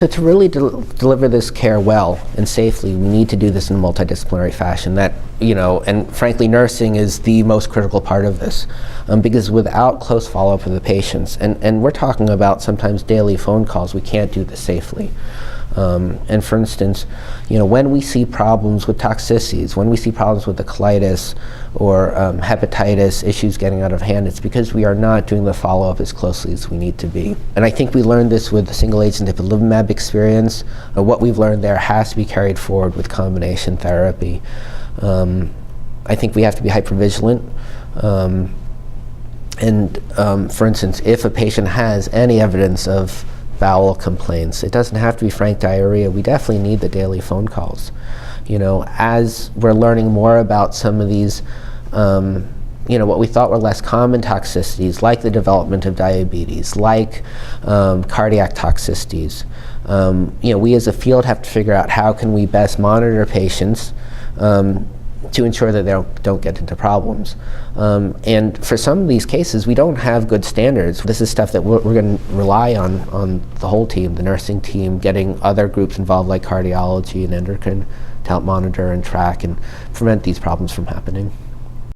So to really deliver this care well and safely, we need to do this in a multidisciplinary fashion. That, and frankly, nursing is the most critical part of this, because without close follow-up of the patients, and we're talking about sometimes daily phone calls, we can't do this safely. And for instance, when we see problems with toxicities, when we see problems with the colitis or hepatitis issues getting out of hand, it's because we are not doing the follow-up as closely as we need to be. And I think we learned this with the single-agent ipilimumab experience. What we've learned there has to be carried forward with combination therapy. I think we have to be hypervigilant. For instance, if a patient has any evidence of bowel complaints, it doesn't have to be frank diarrhea. We definitely need the daily phone calls. As we're learning more about some of these, what we thought were less common toxicities, like the development of diabetes, like cardiac toxicities, we as a field have to figure out how can we best monitor patients to ensure that they don't get into problems. And for some of these cases, we don't have good standards. This is stuff that we're going to rely on the whole team, the nursing team, getting other groups involved like cardiology and endocrine to help monitor and track and prevent these problems from happening.